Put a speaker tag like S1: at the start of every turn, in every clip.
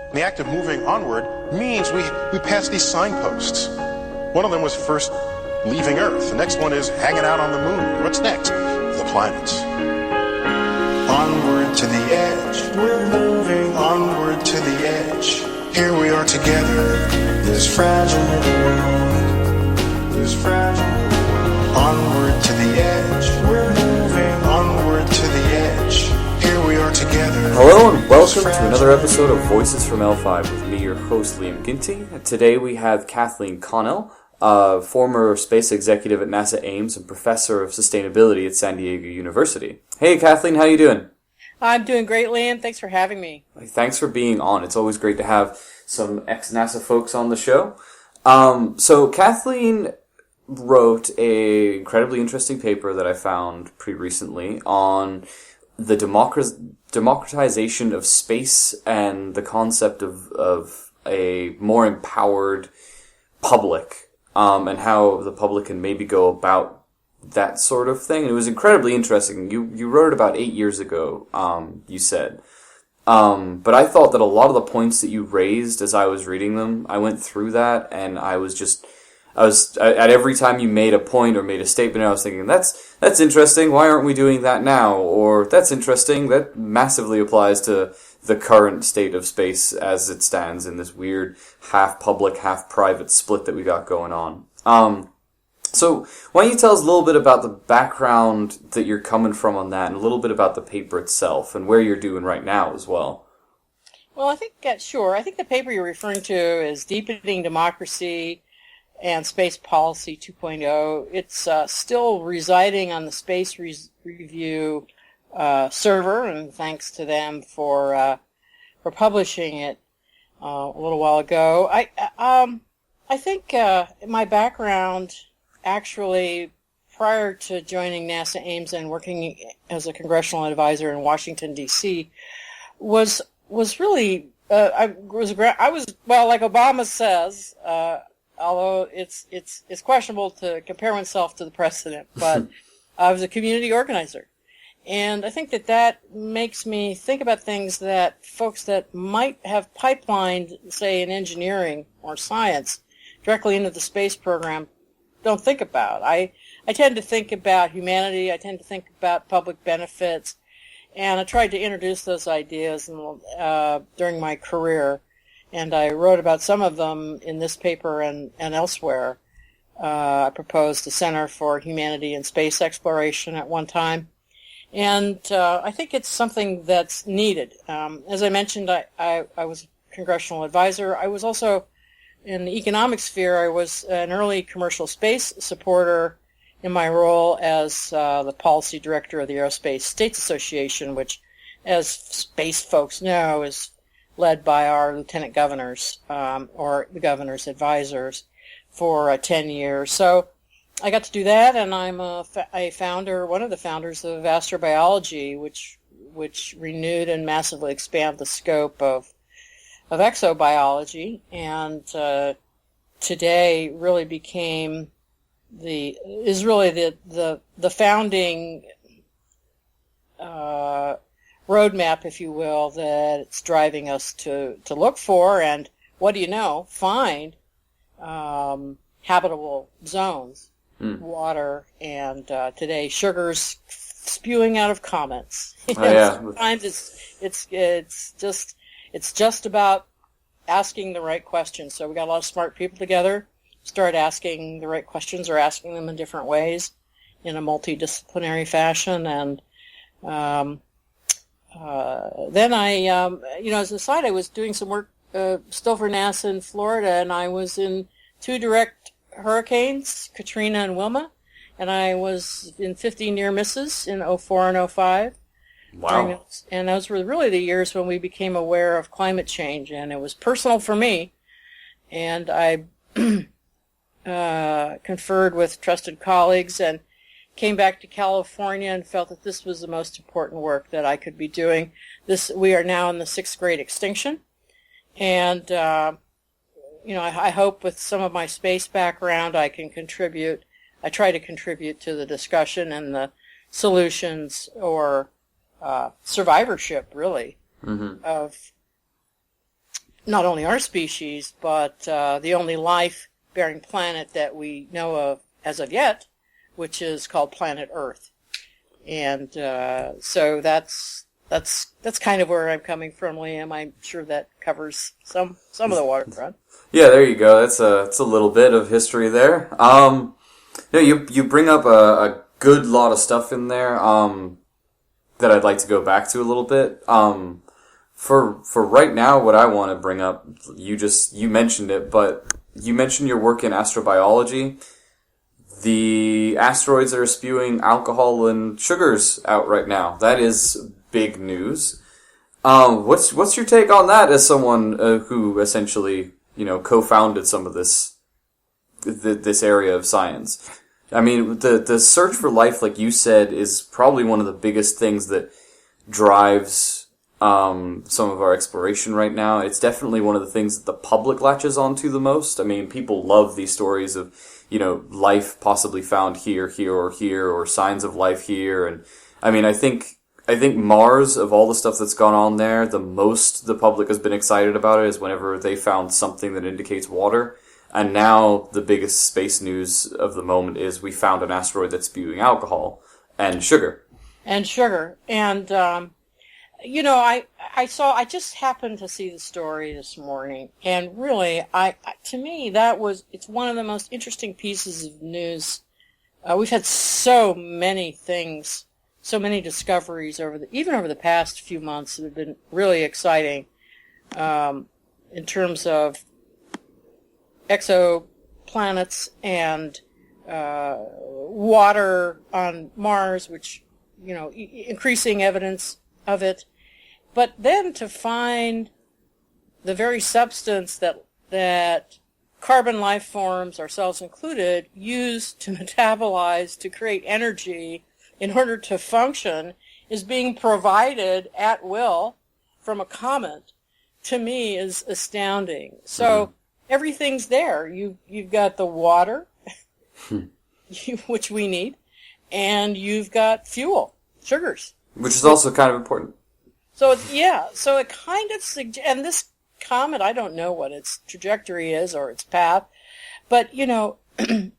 S1: And the act of moving onward means we pass these signposts. One of them was first leaving Earth. The next one is hanging out on the moon. What's next? The planets. Onward to the edge. We're moving onward to the edge. Here we are together. This fragile little world. This fragile little world. Onward to the edge. We're moving onward to the edge. Here we are together.
S2: Hello and welcome to another episode of Voices from L5 with me, your host, Liam Ginty. Today we have Kathleen Connell, former space executive at NASA Ames and professor of sustainability at San Diego University. Hey Kathleen, how you doing?
S3: I'm doing great, Liam. Thanks for having me.
S2: Thanks for being on. It's always great to have some ex-NASA folks on the show. So Kathleen wrote a incredibly interesting paper that I found pretty recently on the democratization of space and the concept of a more empowered public, and how the public can maybe go about that sort of thing. And it was incredibly interesting. You wrote it about 8 years ago, you said. But I thought that a lot of the points that you raised as I was reading them, I went through that and I was at every time you made a point or made a statement, I was thinking, that's interesting, why aren't we doing that now? Or, that's interesting, that massively applies to the current state of space as it stands in this weird half-public, half-private split that we got going on. So, why don't you tell us a little bit about the background that you're coming from on that, and a little bit about the paper itself, and where you're doing right now as well?
S3: Well, I think, sure. I think the paper you're referring to is Deepening Democracy and Space Policy 2.0. It's still residing on the Space Review server, and thanks to them for publishing it a little while ago. I think my background, actually, prior to joining NASA Ames and working as a congressional advisor in Washington D.C., was really I was like Obama says. Although it's questionable to compare oneself to the president, but I was a community organizer. And I think that makes me think about things that folks that might have pipelined, say, in engineering or science directly into the space program don't think about. I tend to think about humanity, I tend to think about public benefits, and I tried to introduce those ideas during my career. And I wrote about some of them in this paper and elsewhere. I proposed a Center for Humanity and Space Exploration at one time. And I think it's something that's needed. As I mentioned, I was a congressional advisor. I was also, in the economic sphere, I was an early commercial space supporter in my role as the policy director of the Aerospace States Association, which, as space folks know, is led by our lieutenant governors, or the governor's advisors, for 10 years. So I got to do that, and I'm one of the founders of Astrobiology, which renewed and massively expanded the scope of exobiology, and today really became the founding roadmap, if you will, that it's driving us to look for, and what do you know, find habitable zones, water, and today sugars spewing out of comets. Sometimes it's just about asking the right questions. So we got a lot of smart people together, start asking the right questions, or asking them in different ways in a multidisciplinary fashion, and then I, as an aside, I was doing some work still for NASA in Florida, and I was in 2 direct hurricanes, Katrina and Wilma, and I was in 50 near misses in 04 and 05.
S2: Wow.
S3: And those were really the years when we became aware of climate change, and it was personal for me. And I conferred with trusted colleagues and came back to California and felt that this was the most important work that I could be doing. We are now in the 6th grade extinction, and I hope with some of my space background I can contribute. I try to contribute to the discussion and the solutions, or survivorship, really, of not only our species, but the only life-bearing planet that we know of as of yet, which is called planet Earth. And so that's kind of where I'm coming from, Liam. I'm sure that covers some of the waterfront.
S2: Yeah, there you go. That's a little bit of history there. You bring up a good lot of stuff in there that I'd like to go back to a little bit. For right now, what I want to bring up, you mentioned it, but you mentioned your work in astrobiology. The asteroids that are spewing alcohol and sugars out right now. That is big news. What's your take on that as someone who essentially, co-founded some of this area of science? I mean, the search for life, like you said, is probably one of the biggest things that drives some of our exploration right now. It's definitely one of the things that the public latches onto the most. I mean, people love these stories of, life possibly found here, or signs of life here. And I mean, I think Mars, of all the stuff that's gone on there, the most the public has been excited about it is whenever they found something that indicates water. And now the biggest space news of the moment is we found an asteroid that's spewing alcohol and sugar. And,
S3: I just happened to see the story this morning, and really, to me, it's one of the most interesting pieces of news. We've had so many things, so many discoveries even over the past few months that have been really exciting, in terms of exoplanets and, water on Mars, which, increasing evidence of it. But then to find the very substance that carbon life forms, ourselves included, use to metabolize, to create energy in order to function, is being provided at will from a comet, to me is astounding. So everything's there. You've got the water, which we need, and you've got fuel, sugars.
S2: Which is also kind of important.
S3: So it kind of and this comet, I don't know what its trajectory is or its path, but, I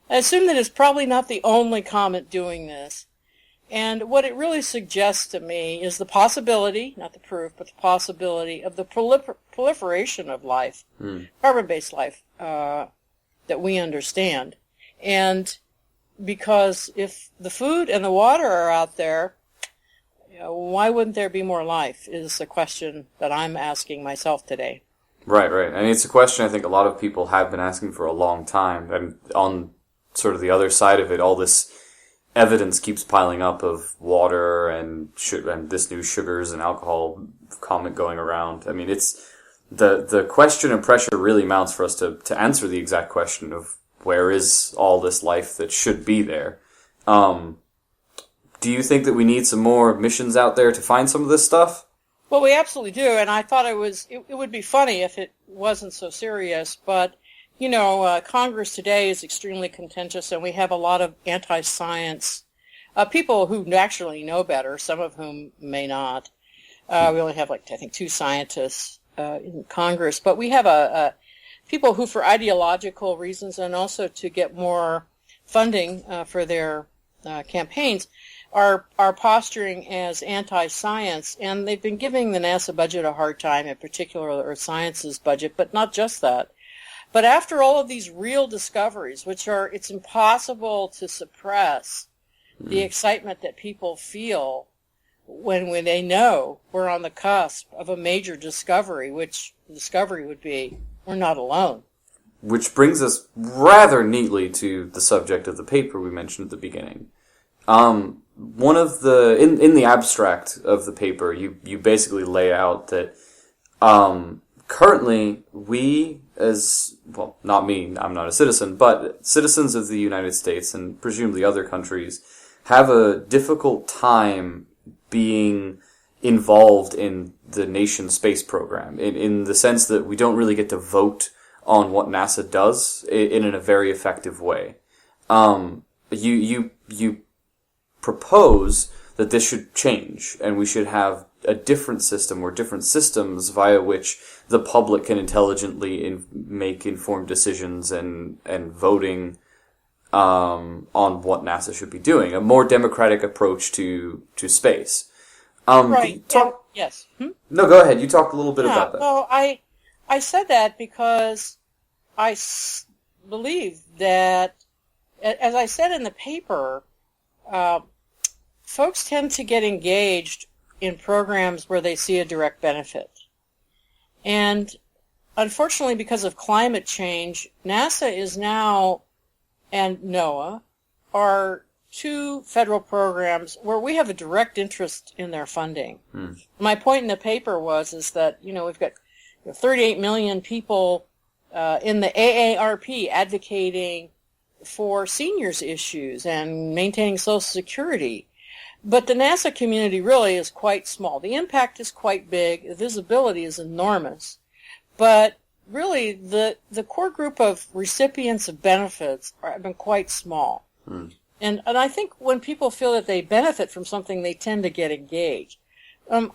S3: assume that it's probably not the only comet doing this. And what it really suggests to me is the possibility, not the proof, but the possibility of the proliferation of life, carbon-based life, that we understand. And because if the food and the water are out there, why wouldn't there be more life, is the question that I'm asking myself today.
S2: Right. And it's a question I think a lot of people have been asking for a long time. And on sort of the other side of it, all this evidence keeps piling up of water and this new sugars and alcohol comet going around. I mean, it's the question and pressure really mounts for us to answer the exact question of where is all this life that should be there. Do you think that we need some more missions out there to find some of this stuff?
S3: Well, we absolutely do, and I thought it would be funny if it wasn't so serious, but, Congress today is extremely contentious, and we have a lot of anti-science people who actually know better, some of whom may not. We only have, I think, 2 scientists in Congress, but we have people who, for ideological reasons and also to get more funding for their campaigns, are posturing as anti-science, and they've been giving the NASA budget a hard time, in particular the Earth Sciences budget, but not just that. But after all of these real discoveries, it's impossible to suppress the excitement that people feel when they know we're on the cusp of a major discovery, which the discovery would be we're not alone.
S2: Which brings us rather neatly to the subject of the paper we mentioned at the beginning. One of in the abstract of the paper, you basically lay out that, currently we not me, I'm not a citizen, but citizens of the United States and presumably other countries have a difficult time being involved in the nation's space program in the sense that we don't really get to vote on what NASA does in a very effective way. You propose that this should change and we should have different system or different systems via which the public can intelligently make informed decisions and voting on what NASA should be doing. A more democratic approach to space.
S3: Right. Yes.
S2: No, go ahead. You talk a little bit about that.
S3: Well, I said that because I believe that, as I said in the paper, folks tend to get engaged in programs where they see a direct benefit. And unfortunately, because of climate change, NASA is now, and NOAA, are two federal programs where we have a direct interest in their funding. My point in the paper is that, we've got 38 million people in the AARP advocating for seniors issues and maintaining Social Security. But the NASA community really is quite small. The impact is quite big. The visibility is enormous. But really, the core group of recipients of benefits have been quite small. And I think when people feel that they benefit from something, they tend to get engaged.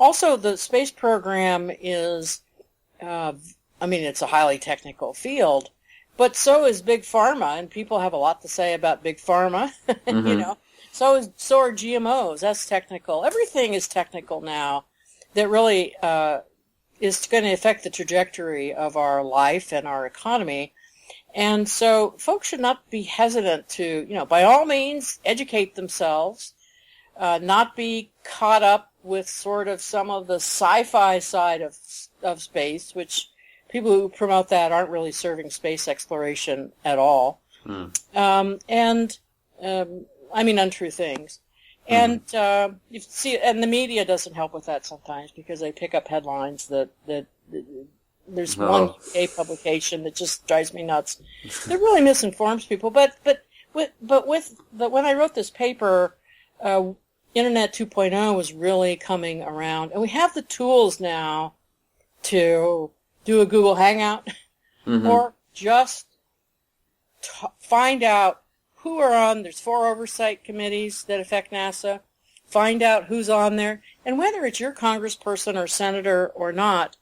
S3: Also, the space program is, it's a highly technical field, but so is Big Pharma, and people have a lot to say about Big Pharma, So are GMOs. That's technical. Everything is technical now that really is going to affect the trajectory of our life and our economy. And so folks should not be hesitant to, by all means, educate themselves, not be caught up with sort of some of the sci-fi side of space, which people who promote that aren't really serving space exploration at all. Untrue things. And you see, and the media doesn't help with that sometimes because they pick up headlines that there's one UK publication that just drives me nuts. That really misinforms people. But when I wrote this paper, Internet 2.0 was really coming around, and we have the tools now to do a Google Hangout or just find out who are on. There's 4 oversight committees that affect NASA. Find out who's on there, and whether it's your congressperson or senator or not,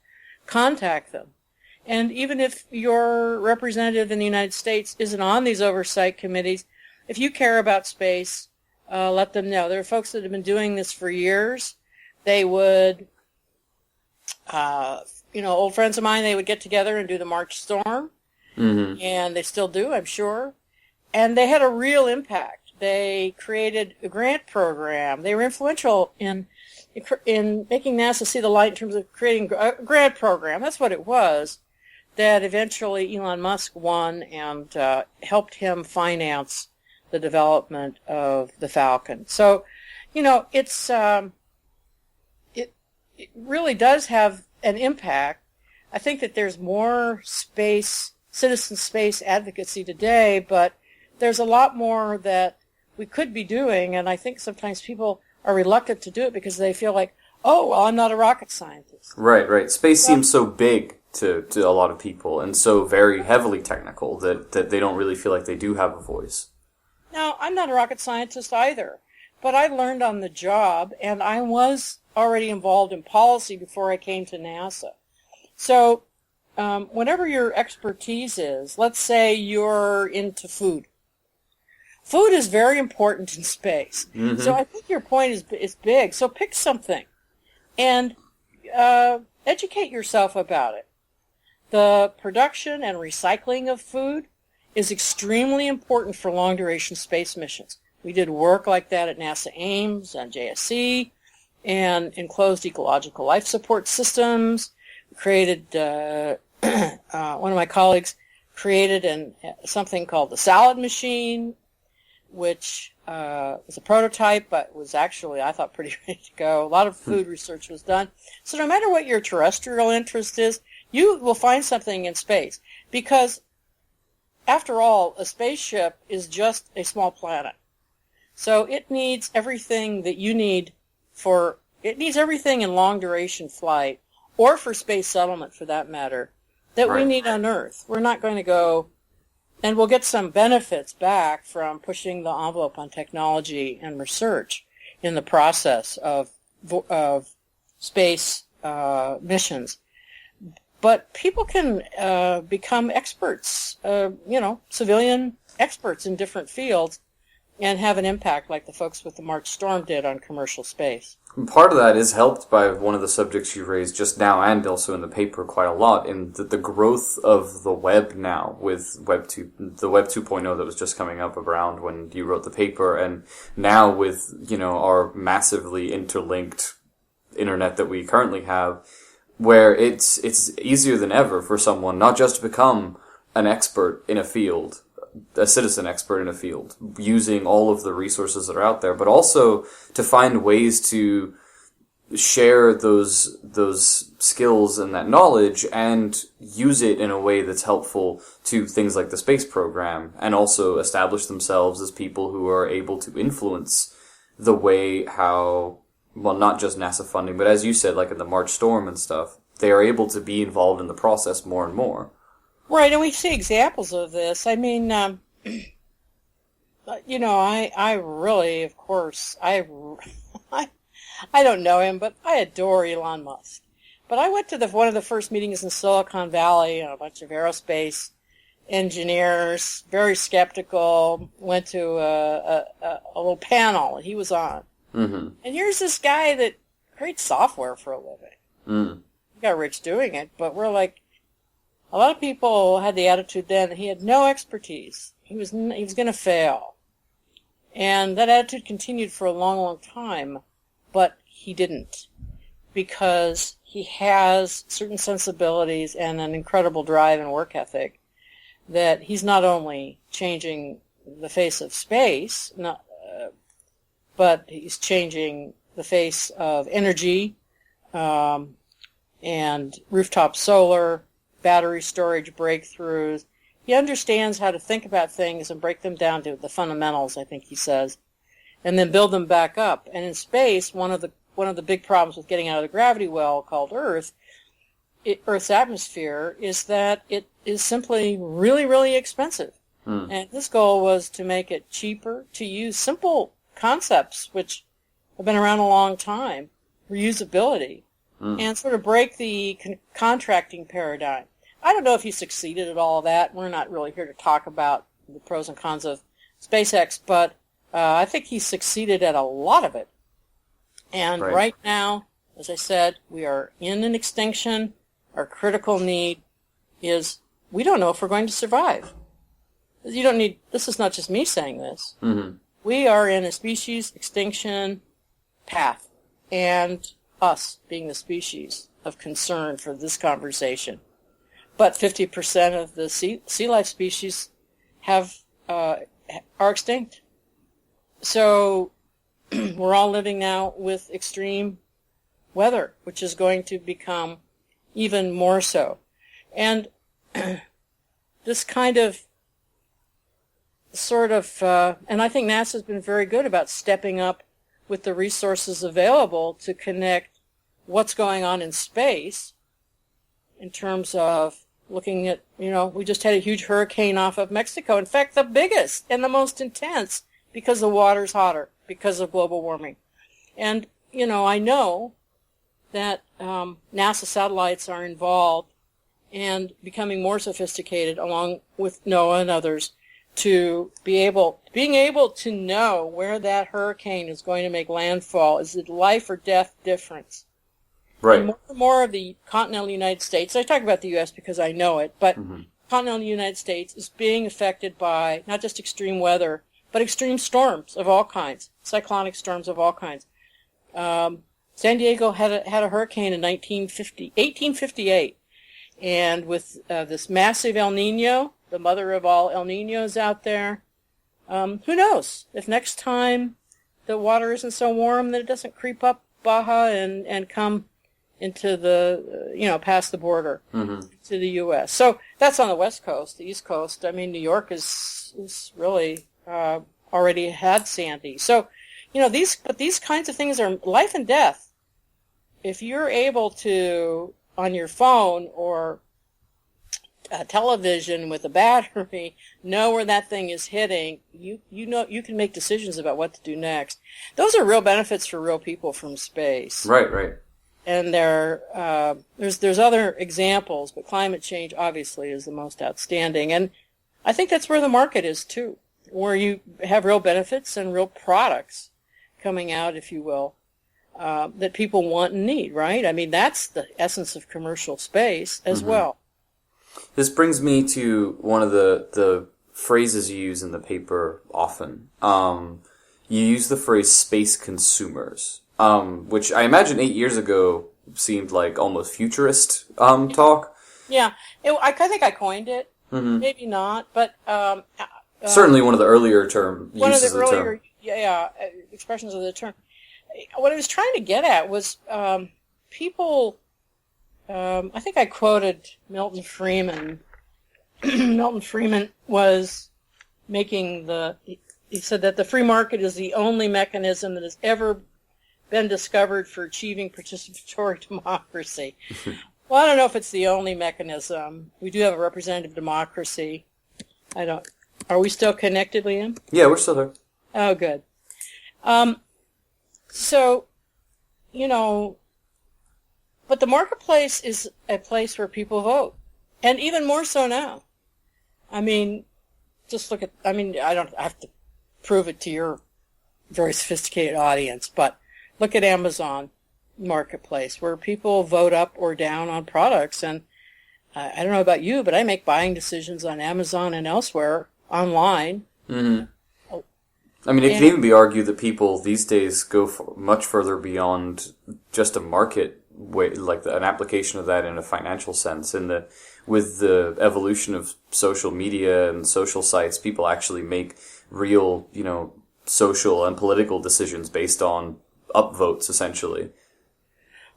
S3: contact them. And even if your representative in the United States isn't on these oversight committees, if you care about space, let them know. There are folks that have been doing this for years. They would, old friends of mine, they would get together and do the March Storm, and they still do, I'm sure. And they had a real impact. They created a grant program. They were influential in making NASA see the light in terms of creating a grant program. That's what it was, that eventually Elon Musk won and helped him finance the development of the Falcon. So, it's it really does have an impact. I think that there's more citizen space advocacy today, but there's a lot more that we could be doing, and I think sometimes people are reluctant to do it because they feel like, I'm not a rocket scientist.
S2: Right. Space seems so big to a lot of people and so very heavily technical that they don't really feel like they do have a voice.
S3: No, I'm not a rocket scientist either, but I learned on the job, and I was already involved in policy before I came to NASA. So whatever your expertise is, let's say you're into food. Food is very important in space. So I think your point is big. So pick something and educate yourself about it. The production and recycling of food is extremely important for long-duration space missions. We did work like that at NASA Ames and JSC and enclosed ecological life support systems. Created, one of my colleagues created something called the salad machine, which was a prototype, but was actually, I thought, pretty ready to go. A lot of food research was done. So no matter what your terrestrial interest is, you will find something in space. Because, after all, a spaceship is just a small planet. So it needs everything that you need it needs everything in long-duration flight, or for space settlement, for that matter, that we need on Earth. We're not going to go... And we'll get some benefits back from pushing the envelope on technology and research in the process of space missions. But people can become experts, civilian experts in different fields, and have an impact like the folks with the March Storm did on commercial space.
S2: And part of that is helped by one of the subjects you raised just now and also in the paper quite a lot, in the growth of the web now with the Web 2.0 that was just coming up around when you wrote the paper, and now with, our massively interlinked internet that we currently have, where it's easier than ever for someone not just to become an expert in a field, a citizen expert in a field, using all of the resources that are out there, but also to find ways to share those skills and that knowledge and use it in a way that's helpful to things like the space program, and also establish themselves as people who are able to influence the way how, well, not just NASA funding, but as you said, like in the March Storm and stuff, they are able to be involved in the process more and more. Right,
S3: and we see examples of this. I mean, I really, of course, I don't know him, but I adore Elon Musk. But I went to one of the first meetings in Silicon Valley, a bunch of aerospace engineers, very skeptical, went to a little panel that he was on.
S2: Mm-hmm.
S3: And here's this guy that creates software for a living.
S2: Mm.
S3: He got rich doing it, but we're like, a lot of people had the attitude then that he had no expertise. He was going to fail. And that attitude continued for a long, long time, but he didn't, because he has certain sensibilities and an incredible drive and work ethic that he's not only changing the face of space, but he's changing the face of energy, and rooftop solar, battery storage breakthroughs. He understands how to think about things and break them down to the fundamentals, I think he says, and then build them back up. And in space, one of the big problems with getting out of the gravity well called Earth's atmosphere is that it is simply really, really expensive. And his goal was to make it cheaper to use simple concepts which have been around a long time, reusability, and sort of break the contracting paradigm. I don't know if he succeeded at all of that. We're not really here to talk about the pros and cons of SpaceX, but I think he succeeded at a lot of it. And right now, as I said, we are in an extinction. Our critical need is we don't know if we're going to survive. This is not just me saying this.
S2: Mm-hmm.
S3: We are in a species extinction path, and us being the species of concern for this conversation. But 50% of the sea life species are extinct. So we're all living now with extreme weather, which is going to become even more so. And this kind of and I think NASA's been very good about stepping up with the resources available to connect what's going on in space in terms of looking at, we just had a huge hurricane off of Mexico. In fact, the biggest and the most intense, because the water's hotter, because of global warming. And, I know that NASA satellites are involved and becoming more sophisticated along with NOAA and others to being able to know where that hurricane is going to make landfall. Is it life or death difference?
S2: Right.
S3: And more of the continental United States, I talk about the U.S. because I know it, but continental United States is being affected by not just extreme weather, but extreme storms of all kinds, cyclonic storms of all kinds. San Diego had a hurricane in 1858, and with this massive El Nino, the mother of all El Ninos out there, who knows if next time the water isn't so warm that it doesn't creep up Baja and come into the, past the border to the U.S. So that's on the West Coast. The East Coast, New York is really already had Sandy. So, these kinds of things are life and death. If you're able to, on your phone or a television with a battery, know where that thing is hitting, you can make decisions about what to do next. Those are real benefits for real people from space.
S2: Right.
S3: and there's other examples, but climate change obviously is the most outstanding. And I think that's where the market is too, where you have real benefits and real products coming out, if you will, that people want and need, right? I mean, that's the essence of commercial space as well.
S2: This brings me to one of the phrases you use in the paper often. You use the phrase space consumers, which I imagine 8 years ago seemed like almost futurist talk.
S3: Yeah, I think I coined it. Maybe not, but
S2: certainly one of the earlier uses of the term.
S3: Expressions of the term. What I was trying to get at was people. I think I quoted Milton Friedman. Milton Friedman was making he said that the free market is the only mechanism that has ever been discovered for achieving participatory democracy. Well, I don't know if it's the only mechanism. We do have a representative democracy. Are we still connected, Liam?
S2: Yeah, we're still there.
S3: Oh, good. So, but the marketplace is a place where people vote. And even more so now. I mean, just look at, I don't have to prove it to your very sophisticated audience, but look at Amazon Marketplace, where people vote up or down on products. And I don't know about you, but I make buying decisions on Amazon and elsewhere online.
S2: Mm-hmm. I mean, it can even be argued that people these days go much further beyond just a market way, like an application of that in a financial sense. With the evolution of social media and social sites, people actually make real, social and political decisions based on upvotes, essentially.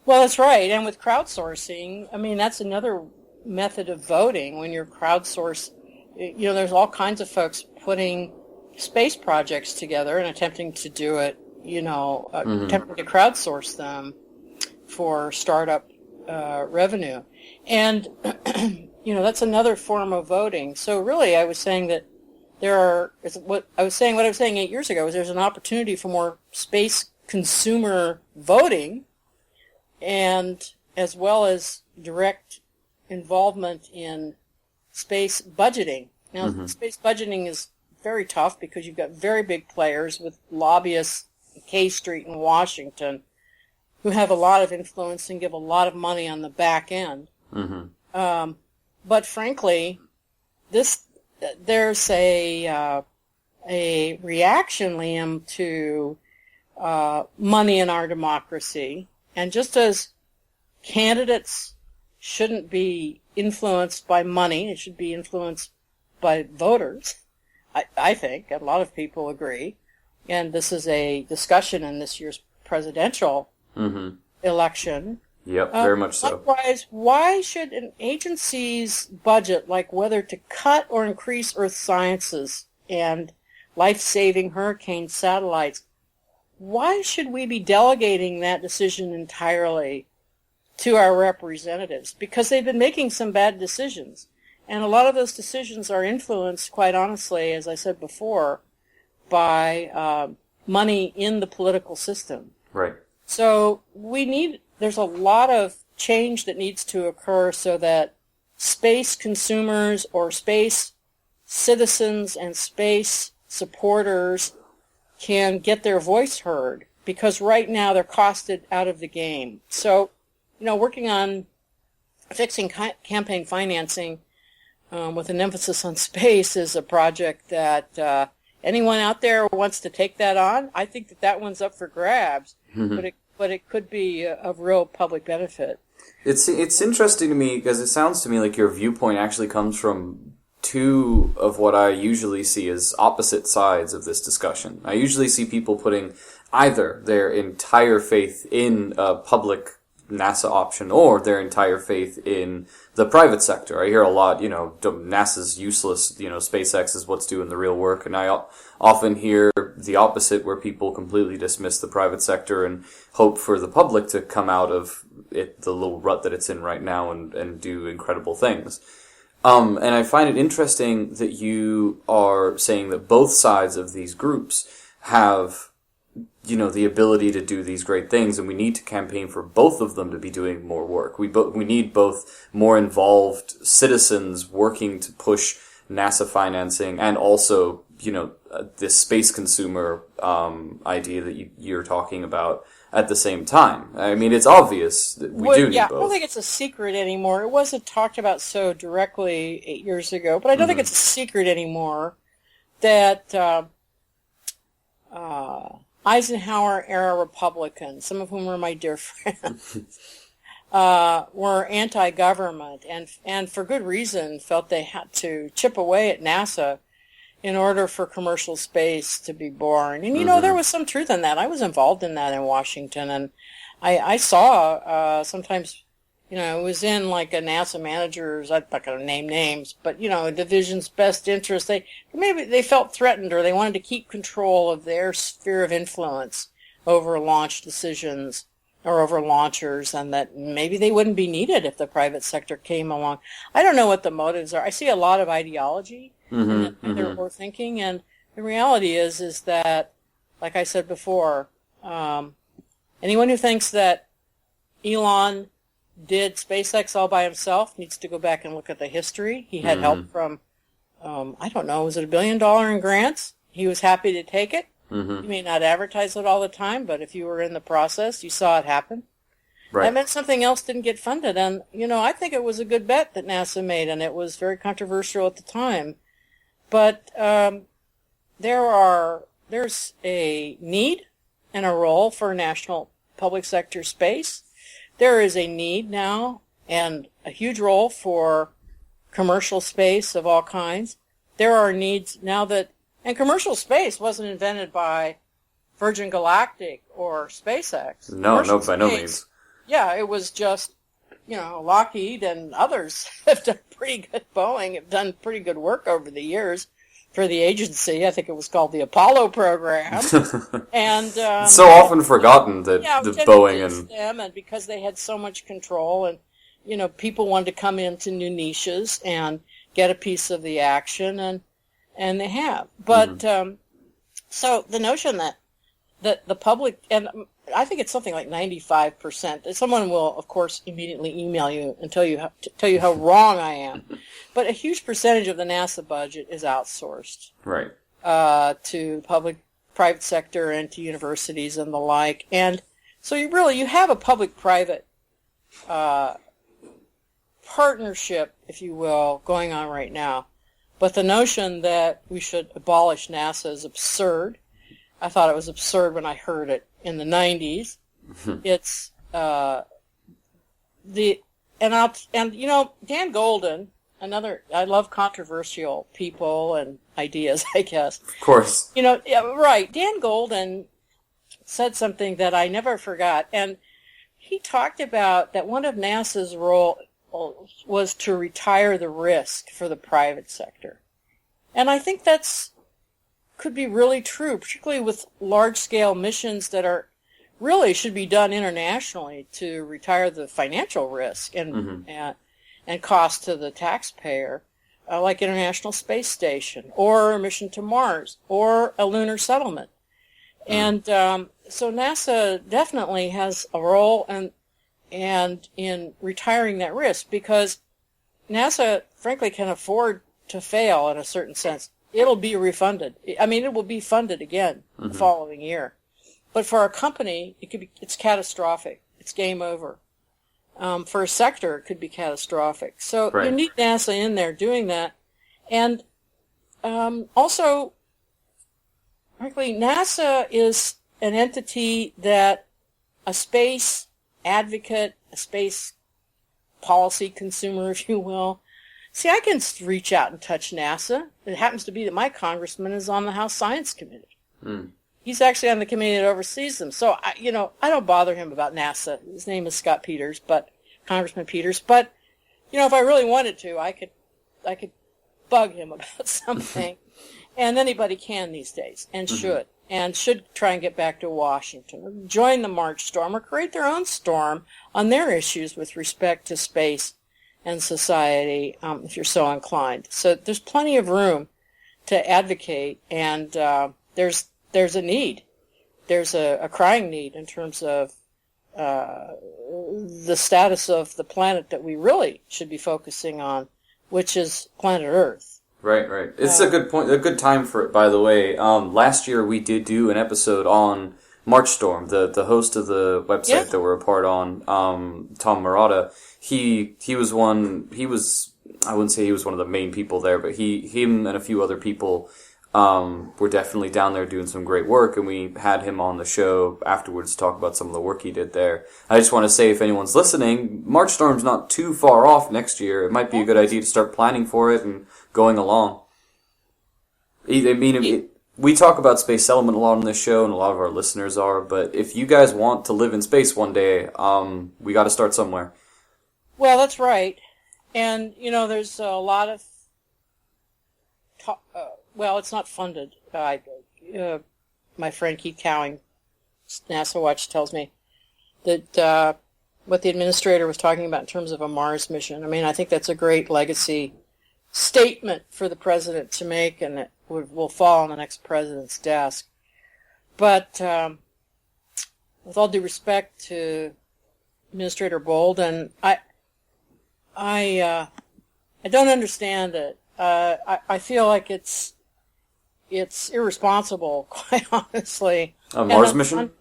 S3: Well, that's right. And with crowdsourcing, that's another method of voting. When you're crowdsourced, there's all kinds of folks putting space projects together and attempting to do it, attempting to crowdsource them for startup revenue. And, that's another form of voting. So really, I was saying that what I was saying 8 years ago is there's an opportunity for more space consumer voting, and as well as direct involvement in space budgeting. Now, space budgeting is very tough because you've got very big players with lobbyists in K Street in Washington who have a lot of influence and give a lot of money on the back end. Mm-hmm. But frankly, there's a reaction, Liam, to money in our democracy. And just as candidates shouldn't be influenced by money, it should be influenced by voters, I think. A lot of people agree. And this is a discussion in this year's presidential election.
S2: Yep, very much so.
S3: Likewise, why should an agency's budget, like whether to cut or increase Earth sciences and life-saving hurricane satellites, why should we be delegating that decision entirely to our representatives? Because they've been making some bad decisions. And a lot of those decisions are influenced, quite honestly, as I said before, by money in the political system.
S2: Right.
S3: So there's a lot of change that needs to occur so that space consumers or space citizens and space supporters can get their voice heard, because right now they're costed out of the game. So, working on fixing campaign financing with an emphasis on space is a project that anyone out there who wants to take that on, I think that one's up for grabs, but it could be of real public benefit.
S2: It's interesting to me because it sounds to me like your viewpoint actually comes from two of what I usually see as opposite sides of this discussion. I usually see people putting either their entire faith in a public NASA option or their entire faith in the private sector. I hear a lot, NASA's useless, SpaceX is what's doing the real work, and I often hear the opposite, where people completely dismiss the private sector and hope for the public to come out of it, the little rut that it's in right now, and do incredible things. And I find it interesting that you are saying that both sides of these groups have the ability to do these great things, and we need to campaign for both of them to be doing more work. We need both more involved citizens working to push NASA financing, and also, this space consumer idea that you're talking about at the same time. I mean, it's obvious that we do need both.
S3: I don't think it's a secret anymore. It wasn't talked about so directly 8 years ago, but I don't think it's a secret anymore that Eisenhower-era Republicans, some of whom were my dear friends, were anti-government, and for good reason felt they had to chip away at NASA in order for commercial space to be born. And, there was some truth in that. I was involved in that in Washington, and I saw sometimes, it was in like a NASA manager's, I'm not going to name names, but, a division's best interest. Maybe they felt threatened, or they wanted to keep control of their sphere of influence over launch decisions or over launchers, and that maybe they wouldn't be needed if the private sector came along. I don't know what the motives are. I see a lot of ideology in their thinking, and the reality is that, like I said before, anyone who thinks that Elon did SpaceX all by himself needs to go back and look at the history. He had help from, I don't know, was it $1 billion in grants? He was happy to take it. You may not advertise it all the time, but if you were in the process, you saw it happen. Right. That meant something else didn't get funded. And, I think it was a good bet that NASA made, and it was very controversial at the time. But there's a need and a role for national public sector space. There is a need now and a huge role for commercial space of all kinds. There are needs now and commercial space wasn't invented by Virgin Galactic or SpaceX.
S2: No, by no means.
S3: Yeah, it was just, Lockheed and others have done pretty good. Boeing have done pretty good work over the years for the agency. I think it was called the Apollo program. And
S2: so often forgotten that the Boeing and
S3: them, and because they had so much control, and people wanted to come into new niches and get a piece of the action, and they have. But so the notion that the public, and I think it's something like 95%. Someone will, of course, immediately email you and tell you how wrong I am. But a huge percentage of the NASA budget is outsourced,
S2: right,
S3: to private sector and to universities and the like. And so you have a public-private partnership, if you will, going on right now. But the notion that we should abolish NASA is absurd. I thought it was absurd when I heard it in the 90s. It's Dan Golden, I love controversial people and ideas, I guess.
S2: Of course.
S3: Right. Dan Golden said something that I never forgot, and he talked about that one of NASA's role was to retire the risk for the private sector. And I think could be really true, particularly with large-scale missions that should be done internationally to retire the financial risk and cost to the taxpayer, like International Space Station or a mission to Mars or a lunar settlement. And so NASA definitely has a role and in retiring that risk, because NASA, frankly, can afford to fail in a certain sense. It'll be refunded. I mean, it will be funded again the following year. But for a company, it's catastrophic. It's game over. For a sector, it could be catastrophic. So you need NASA in there doing that. And also, frankly, NASA is an entity that a space advocate, a space policy consumer, if you will. See, I can reach out and touch NASA. It happens to be that my congressman is on the House Science Committee. He's actually on the committee that oversees them. So, I don't bother him about NASA. His name is Scott Peters, Congressman Peters. But, if I really wanted to, I could bug him about something. And anybody can these days, and should try and get back to Washington, join the March storm, or create their own storm on their issues with respect to space and society, if you're so inclined. So there's plenty of room to advocate, and there's a need. there's a crying need in terms of the status of the planet that we really should be focusing on, which is planet Earth.
S2: Right. It's a good point, a good time for it, by the way. Last year we did do an episode on Marchstorm, the host of the website that we're a part on, Tom Murata. He was, I wouldn't say he was one of the main people there, but him and a few other people were definitely down there doing some great work, and we had him on the show afterwards to talk about some of the work he did there. I just want to say, if anyone's listening, Marchstorm's not too far off next year. It might be a good idea to start planning for it and going along. We talk about space settlement a lot on this show, and a lot of our listeners are, but if you guys want to live in space one day, we got to start somewhere.
S3: Well, that's right. And, there's a lot of well, it's not funded. My friend Keith Cowing, NASA Watch, tells me that what the administrator was talking about in terms of a Mars mission. I mean, I think that's a great legacy statement for the president to make, and it will fall on the next president's desk. But with all due respect to Administrator Bolden, I don't understand it. I feel like it's irresponsible, quite honestly.
S2: A Mars mission?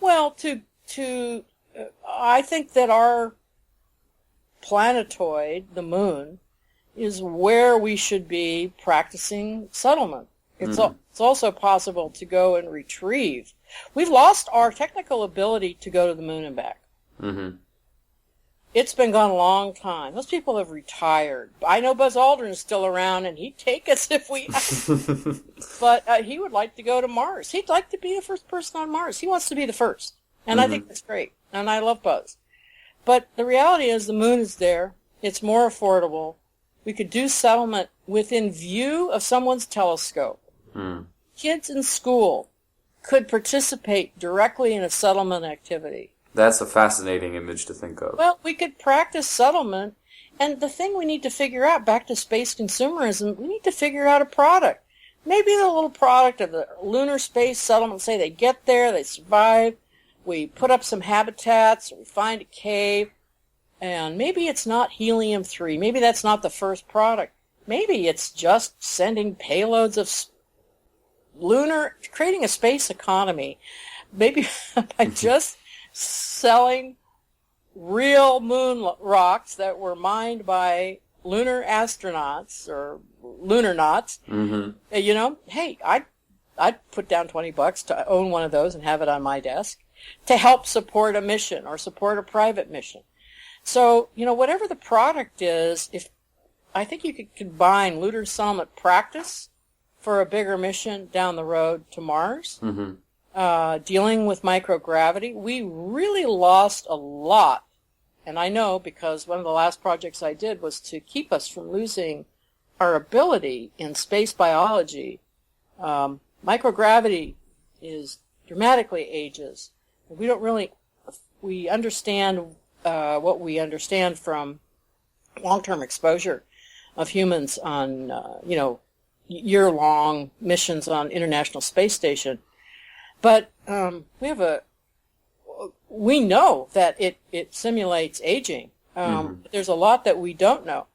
S3: Well, I think that our planetoid, the moon, is where we should be practicing settlement. It's also possible to go and retrieve. We've lost our technical ability to go to the moon and back. Mm-hmm. It's been gone a long time. Those people have retired. I know Buzz Aldrin's still around, and he'd take us if we... But he would like to go to Mars. He'd like to be the first person on Mars. He wants to be the first. And I think that's great. And I love Buzz. But the reality is the moon is there. It's more affordable. We could do settlement within view of someone's telescope. Kids in school could participate directly in a settlement activity.
S2: That's a fascinating image to think of.
S3: Well, we could practice settlement, and the thing we need to figure out, back to space consumerism, we need to figure out a product. Maybe the little product of the lunar space settlement, say they get there, they survive, we put up some habitats, we find a cave, and maybe it's not helium-3, maybe that's not the first product. Maybe it's just sending payloads of lunar, creating a space economy. Maybe by just selling real moon rocks that were mined by lunar astronauts or lunar nauts. Hey, I'd put down $20 to own one of those and have it on my desk to help support a mission or support a private mission. So, whatever the product is, I think you could combine lunar settlement practice for a bigger mission down the road to Mars. Dealing with microgravity, we really lost a lot. And I know because one of the last projects I did was to keep us from losing our ability in space biology. Microgravity is dramatically ages. We understand what we understand from long-term exposure of humans on, year-long missions on International Space Station. But we know that it simulates aging. But there's a lot that we don't know.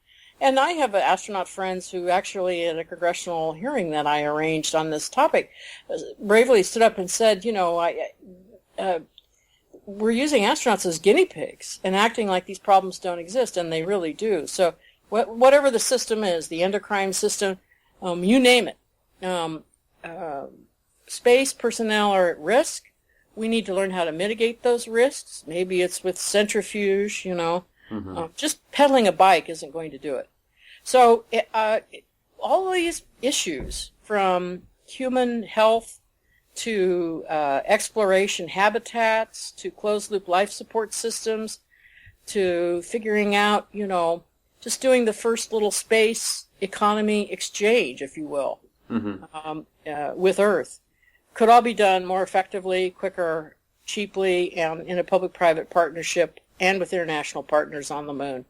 S3: And I have astronaut friends who actually, at a congressional hearing that I arranged on this topic, bravely stood up and said, we're using astronauts as guinea pigs and acting like these problems don't exist, and they really do. So whatever the system is, the endocrine system, you name it, space personnel are at risk. We need to learn how to mitigate those risks. Maybe it's with centrifuge, just pedaling a bike isn't going to do it. So all of these issues, from human health to exploration habitats to closed-loop life support systems to figuring out, just doing the first little space economy exchange, if you will, with Earth, could all be done more effectively, quicker, cheaply, and in a public-private partnership and with international partners on the moon.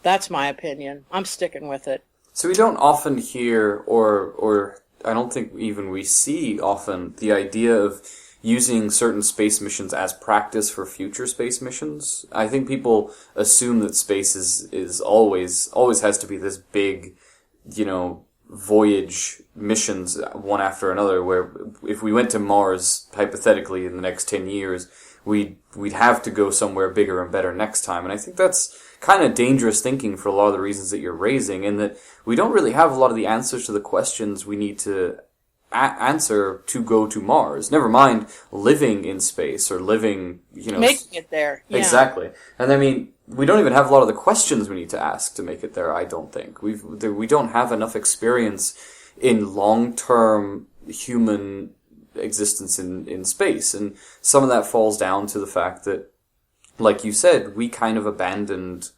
S3: That's my opinion. I'm sticking with it.
S2: So we don't often hear, or I don't think even we see often, the idea of using certain space missions as practice for future space missions. I think people assume that space is always has to be this big, voyage missions one after another, where if we went to Mars, hypothetically, in the next 10 years, we'd have to go somewhere bigger and better next time. And I think that's kind of dangerous thinking for a lot of the reasons that you're raising, in that we don't really have a lot of the answers to the questions we need to answer to go to Mars. Never mind living in space or living,
S3: making it there. Yeah.
S2: Exactly. And I mean, we don't even have a lot of the questions we need to ask to make it there, I don't think. We don't have enough experience in long-term human existence in space. And some of that falls down to the fact that, like you said, we kind of abandoned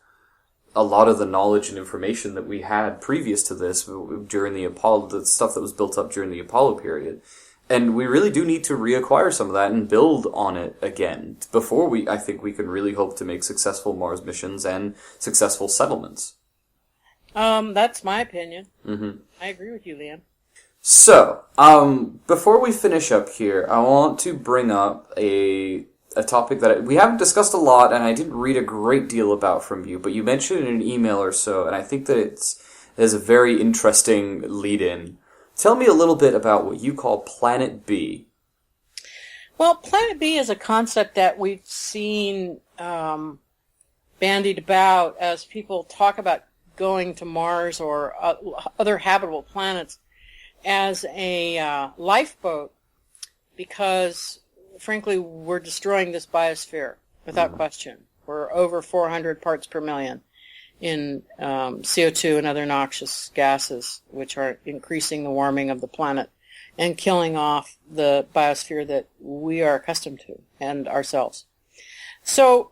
S2: a lot of the knowledge and information that we had previous to this during the stuff that was built up during the Apollo period. And we really do need to reacquire some of that and build on it again before I think we can really hope to make successful Mars missions and successful settlements.
S3: That's my opinion.
S2: Mm-hmm.
S3: I agree with you, Liam.
S2: So, before we finish up here, I want to bring up a topic that we haven't discussed a lot, and I didn't read a great deal about from you, but you mentioned it in an email or so, and I think that there's a very interesting lead-in. Tell me a little bit about what you call Planet B.
S3: Well, Planet B is a concept that we've seen bandied about as people talk about going to Mars or other habitable planets as a lifeboat, because frankly, we're destroying this biosphere without question. We're over 400 parts per million in CO2 and other noxious gases, which are increasing the warming of the planet and killing off the biosphere that we are accustomed to and ourselves. So,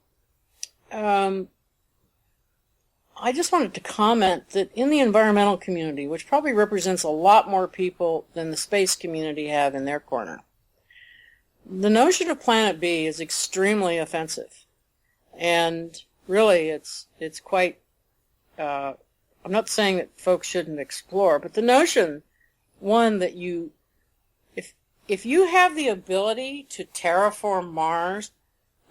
S3: I just wanted to comment that in the environmental community, which probably represents a lot more people than the space community have in their corner, the notion of Planet B is extremely offensive, and really it's quite, I'm not saying that folks shouldn't explore, but the notion, one, that if you have the ability to terraform Mars,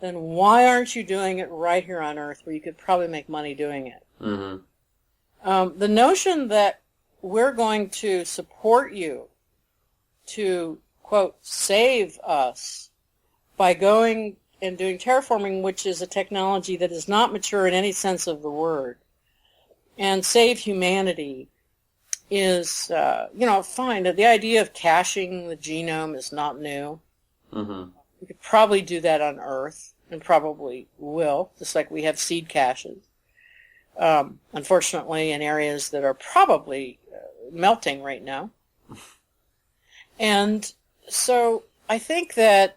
S3: then why aren't you doing it right here on Earth, where you could probably make money doing it? Mm-hmm. The notion that we're going to support you to, quote, save us by going and doing terraforming, which is a technology that is not mature in any sense of the word, and save humanity is, fine. The idea of caching the genome is not new. Mm-hmm. We could probably do that on Earth, and probably will, just like we have seed caches. Unfortunately, in areas that are probably melting right now. And so I think that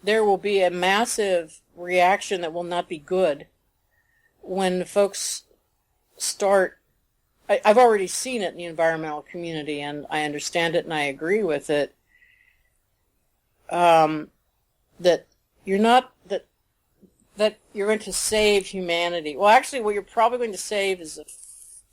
S3: there will be a massive reaction that will not be good when folks start. I've already seen it in the environmental community, and I understand it and I agree with it, that you're not, that you're going to save humanity. Well, actually, what you're probably going to save is a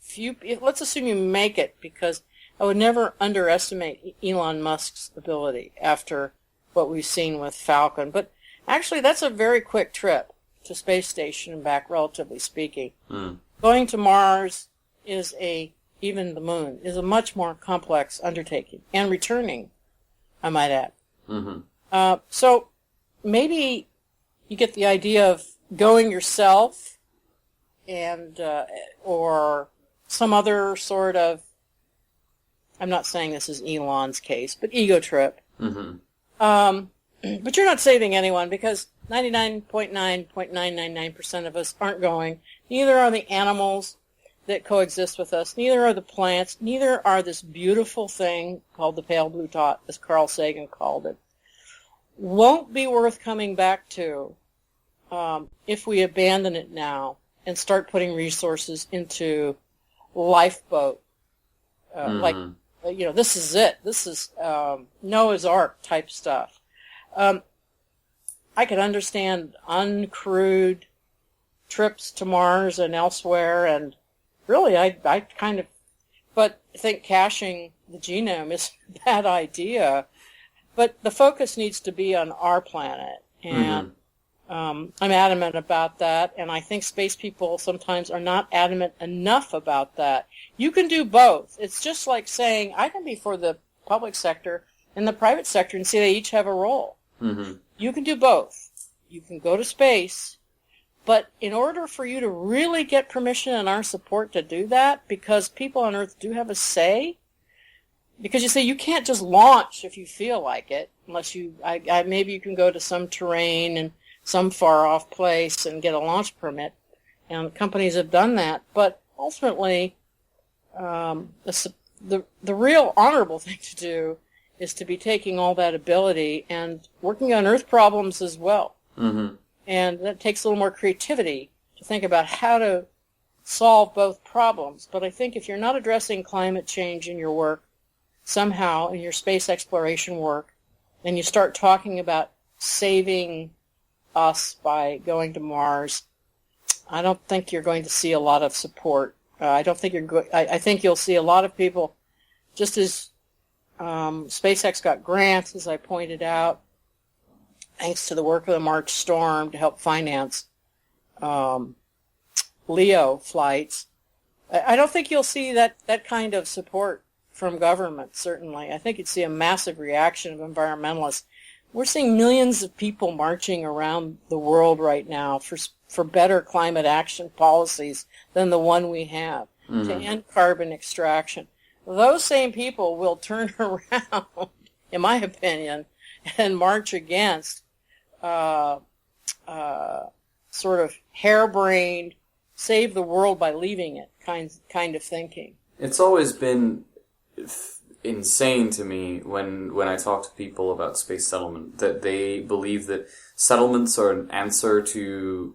S3: few. Let's assume you make it, because I would never underestimate Elon Musk's ability after what we've seen with Falcon. But actually, that's a very quick trip to space station and back, relatively speaking. Going to Mars even the moon, is a much more complex undertaking. And returning, I might add. Mm-hmm. So maybe you get the idea of going yourself and or some other sort of, I'm not saying this is Elon's case, but ego trip. Mm-hmm. But you're not saving anyone, because 99.999% of us aren't going. Neither are the animals that coexist with us. Neither are the plants. Neither are this beautiful thing called the pale blue dot, as Carl Sagan called it. Won't be worth coming back to if we abandon it now and start putting resources into lifeboat. Like, this is it. This is Noah's Ark type stuff. I could understand uncrewed trips to Mars and elsewhere, and really, I kind of, but I think caching the genome is a bad idea. But the focus needs to be on our planet, and I'm adamant about that, and I think space people sometimes are not adamant enough about that. You can do both. It's just like saying, I can be for the public sector and the private sector and see they each have a role. You can do both. You can go to space, but in order for you to really get permission and our support to do that, because people on Earth do have a say, because you say you can't just launch if you feel like it, unless maybe you can go to some terrain and some far-off place and get a launch permit, and companies have done that. But ultimately, the real honorable thing to do is to be taking all that ability and working on Earth problems as well. And that takes a little more creativity to think about how to solve both problems. But I think if you're not addressing climate change in your work, somehow in your space exploration work, and you start talking about saving us by going to Mars, I don't think you're going to see a lot of support. I think you'll see a lot of people, just as SpaceX got grants, as I pointed out, thanks to the work of the March Storm to help finance LEO flights. I don't think you'll see that kind of support from government, certainly. I think you'd see a massive reaction of environmentalists. We're seeing millions of people marching around the world right now for better climate action policies than the one we have, to end carbon extraction. Those same people will turn around, in my opinion, and march against sort of harebrained, save the world by leaving it kind of thinking.
S2: It's always been insane to me when I talk to people about space settlement that they believe that settlements are an answer to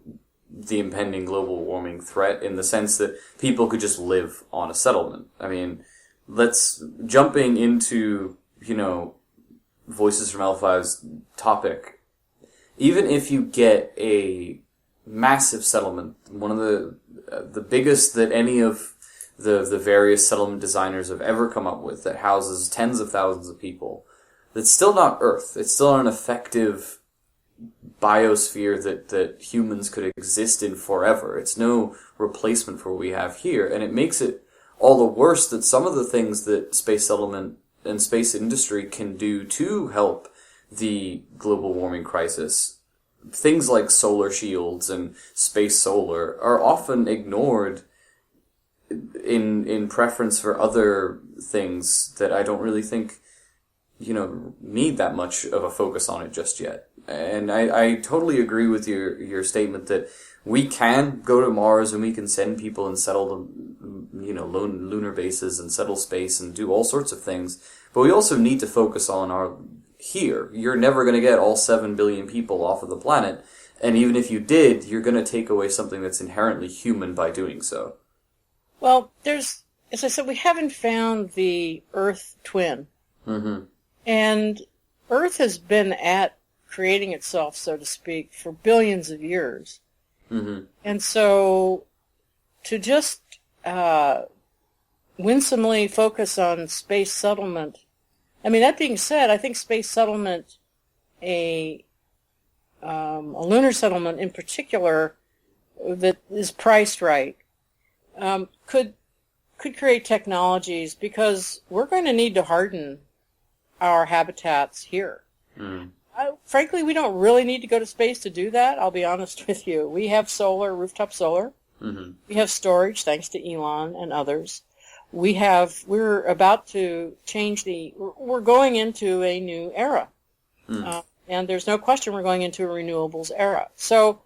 S2: the impending global warming threat, in the sense that people could just live on a settlement. I mean, jumping into, Voices from L5's topic, even if you get a massive settlement, one of the biggest that any of the various settlement designers have ever come up with, that houses tens of thousands of people, that's still not Earth. It's still not an effective biosphere that humans could exist in forever. It's no replacement for what we have here, and it makes it all the worse that some of the things that space settlement and space industry can do to help the global warming crisis, things like solar shields and space solar, are often ignored in preference for other things that I don't really think, need that much of a focus on it just yet. And I totally agree with your statement that we can go to Mars and we can send people and settle them, lunar bases and settle space and do all sorts of things. But we also need to focus on our here. You're never going to get all 7 billion people off of the planet. And even if you did, you're going to take away something that's inherently human by doing so.
S3: Well, as I said, we haven't found the Earth twin. And Earth has been at creating itself, so to speak, for billions of years. And so to just winsomely focus on space settlement, that being said, I think space settlement, a lunar settlement in particular, that is priced right, could create technologies, because we're going to need to harden our habitats here. Frankly, we don't really need to go to space to do that, I'll be honest with you. We have solar, rooftop solar. We have storage, thanks to Elon and others. We're about to we're going into a new era. And there's no question we're going into a renewables era. So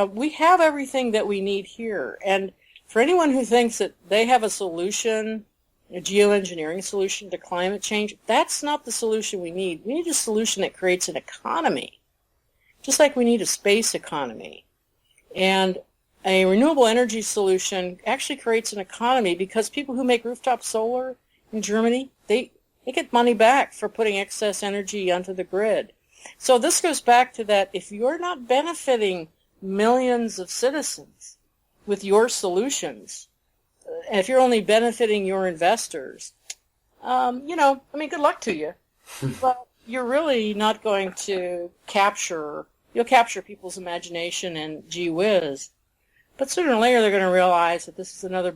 S3: we have everything that we need here. And for anyone who thinks that they have a solution, a geoengineering solution to climate change, that's not the solution we need. We need a solution that creates an economy, just like we need a space economy. And a renewable energy solution actually creates an economy, because people who make rooftop solar in Germany, they get money back for putting excess energy onto the grid. So this goes back to that, if you're not benefiting millions of citizens with your solutions, if you're only benefiting your investors, good luck to you. But you're really not going to you'll capture people's imagination and gee whiz. But sooner or later they're going to realize that this is another,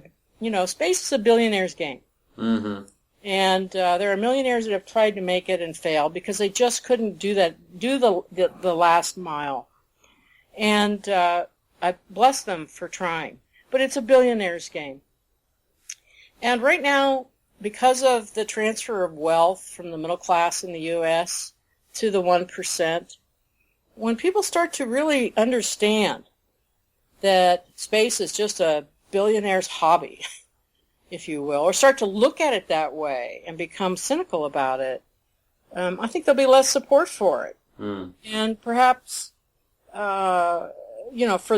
S3: space is a billionaire's game.
S2: Mm-hmm.
S3: And there are millionaires that have tried to make it and failed because they just couldn't do the last mile. And I bless them for trying. But it's a billionaire's game. And right now, because of the transfer of wealth from the middle class in the U.S. to the 1%, when people start to really understand that space is just a billionaire's hobby, if you will, or start to look at it that way and become cynical about it, I think there'll be less support for it. And perhaps, for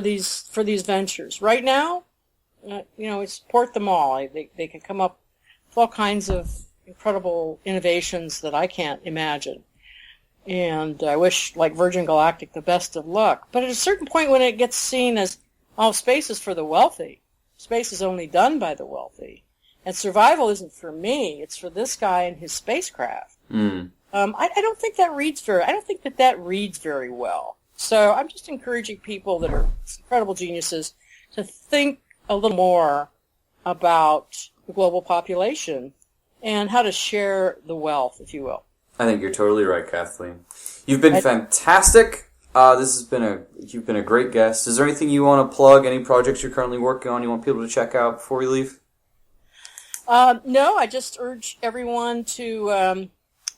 S3: these ventures. Right now, we support them all. They can come up with all kinds of incredible innovations that I can't imagine. And I wish, like Virgin Galactic, the best of luck. But at a certain point when it gets seen as, space is for the wealthy, space is only done by the wealthy, and survival isn't for me, it's for this guy and his spacecraft. I don't think that reads very well. So I'm just encouraging people that are incredible geniuses to think a little more about the global population and how to share the wealth, if you will.
S2: I think you're totally right, Kathleen. You've been fantastic. You've been a great guest. Is there anything you want to plug? Any projects you're currently working on you want people to check out before we leave?
S3: No, I just urge everyone to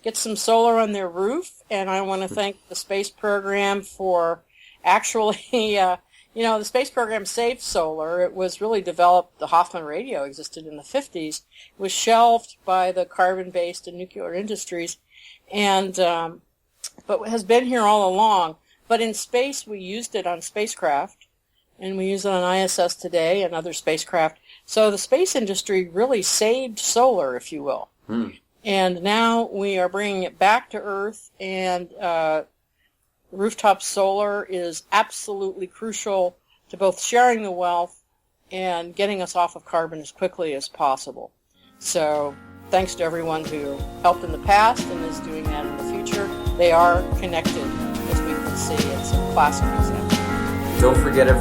S3: get some solar on their roof, and I want to thank the space program for actually, the space program saved solar. It was really developed, the Hoffman radio existed in the 50s. It was shelved by the carbon-based and nuclear industries, and but has been here all along. But in space, we used it on spacecraft, and we use it on ISS today and other spacecraft. So the space industry really saved solar, if you will. And now we are bringing it back to Earth, and rooftop solar is absolutely crucial to both sharing the wealth and getting us off of carbon as quickly as possible. So thanks to everyone who helped in the past and is doing that in the future. They are connected, as we can see. It's a classic example.
S2: Don't forget